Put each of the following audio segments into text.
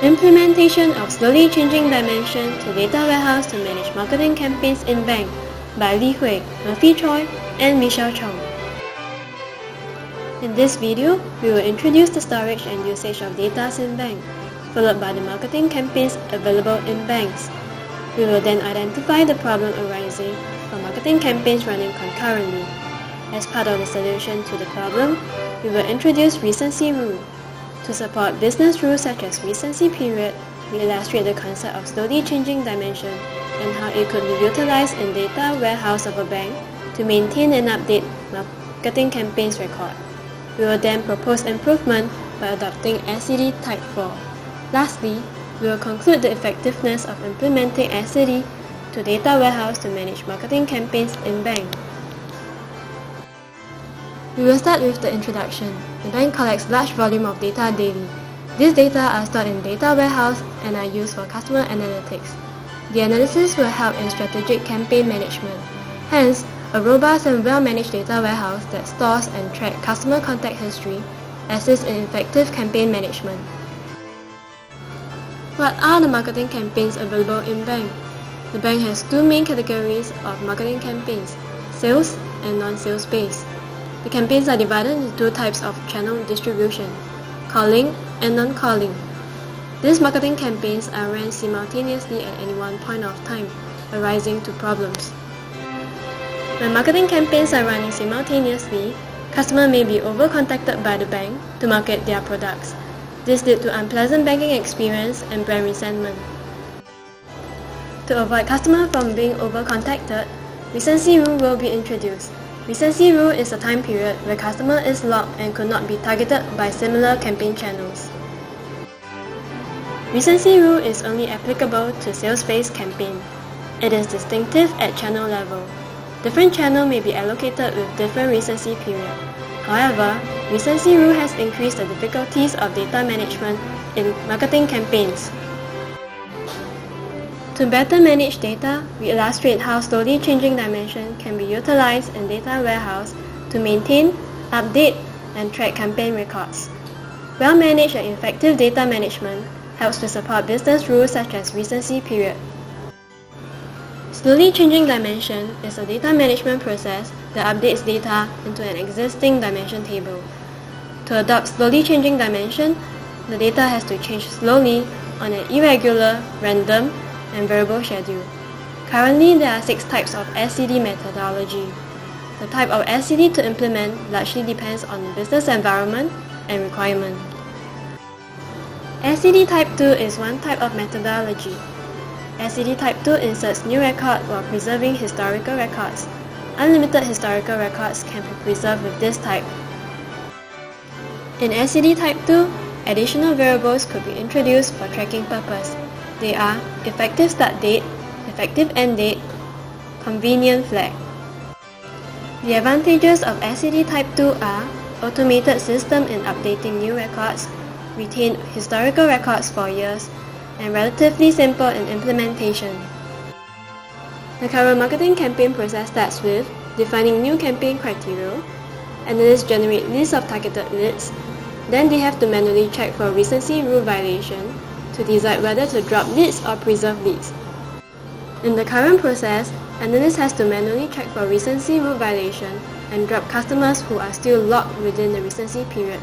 Implementation of Slowly Changing Dimension to Data Warehouse to Manage Marketing Campaigns in Bank by Li Hui, Murphy Choi, and Michelle Chong. In this video, we will introduce the storage and usage of data in Bank, followed by the marketing campaigns available in banks. We will then identify the problem arising from marketing campaigns running concurrently. As part of the solution to the problem, we will introduce recency rule. To support business rules such as recency period, we illustrate the concept of slowly changing dimension and how it could be utilized in data warehouse of a bank to maintain and update marketing campaigns record. We will then propose improvement by adopting SCD Type 4. Lastly, we will conclude the effectiveness of implementing SCD to data warehouse to manage marketing campaigns in bank. We will start with the introduction. The bank collects large volume of data daily. These data are stored in data warehouse and are used for customer analytics. The analysis will help in strategic campaign management. Hence, a robust and well-managed data warehouse that stores and tracks customer contact history assists in effective campaign management. What are the marketing campaigns available in bank? The bank has two main categories of marketing campaigns, sales and non-sales based. The campaigns are divided into two types of channel distribution, calling and non-calling. These marketing campaigns are ran simultaneously at any one point of time, arising to problems. When marketing campaigns are running simultaneously, customers may be over-contacted by the bank to market their products. This leads to unpleasant banking experience and brand resentment. To avoid customers from being over-contacted, recency rule will be introduced. Recency rule is a time period where customer is locked and could not be targeted by similar campaign channels. Recency rule is only applicable to sales-based campaign. It is distinctive at channel level. Different channels may be allocated with different recency period. However, recency rule has increased the difficulties of data management in marketing campaigns. To better manage data, we illustrate how slowly changing dimension can be utilized in data warehouse to maintain, update, and track campaign records. Well-managed and effective data management helps to support business rules such as recency period. Slowly changing dimension is a data management process that updates data into an existing dimension table. To adopt slowly changing dimension, the data has to change slowly on an irregular, random, and variable schedule. Currently, there are 6 types of SCD methodology. The type of SCD to implement largely depends on the business environment and requirement. SCD Type 2 is one type of methodology. SCD Type 2 inserts new record while preserving historical records. Unlimited historical records can be preserved with this type. In SCD Type 2, additional variables could be introduced for tracking purpose. They are effective start date, effective end date, convenient flag. The advantages of SCD Type 2 are automated system in updating new records, retain historical records for years, and relatively simple in implementation. The current marketing campaign process starts with defining new campaign criteria, analysts generate lists of targeted leads, then they have to manually check for recency rule violation to decide whether to drop leads or preserve leads. In the current process, analyst has to manually check for recency rule violation and drop customers who are still locked within the recency period.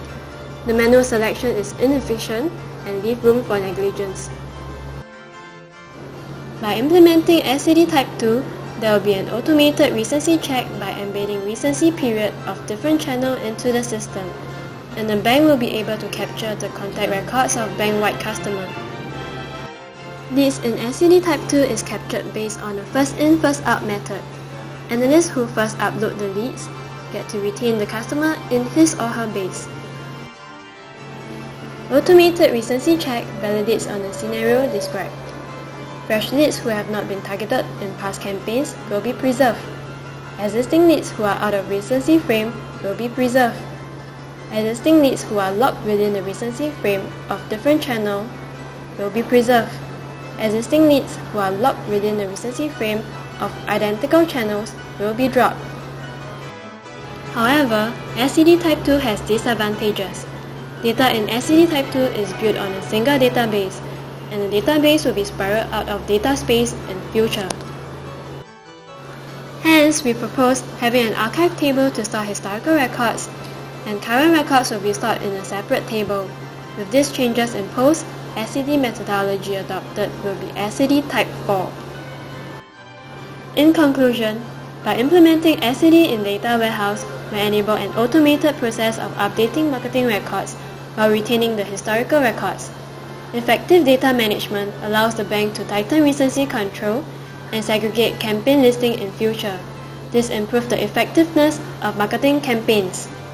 The manual selection is inefficient and leaves room for negligence. By implementing SCD Type 2, there will be an automated recency check by embedding recency period of different channels into the system, and the bank will be able to capture the contact records of bank-wide customers. Leads in SCD Type 2 is captured based on the first-in, first-out method. Analysts who first upload the leads get to retain the customer in his or her base. Automated recency check validates on the scenario described. Fresh leads who have not been targeted in past campaigns will be preserved. Existing leads who are out of recency frame will be preserved. Existing leads who are locked within the recency frame of different channel will be preserved. Existing leads who are locked within the recency frame of identical channels will be dropped. However, SCD Type 2 has disadvantages. Data in SCD Type 2 is built on a single database, and the database will be spiraled out of data space in future. Hence, we propose having an archive table to store historical records, and current records will be stored in a separate table. With these changes imposed, SCD methodology adopted will be SCD Type 4. In conclusion, by implementing SCD in Data Warehouse, we enable an automated process of updating marketing records while retaining the historical records. Effective data management allows the bank to tighten recency control and segregate campaign listing in future. This improves the effectiveness of marketing campaigns.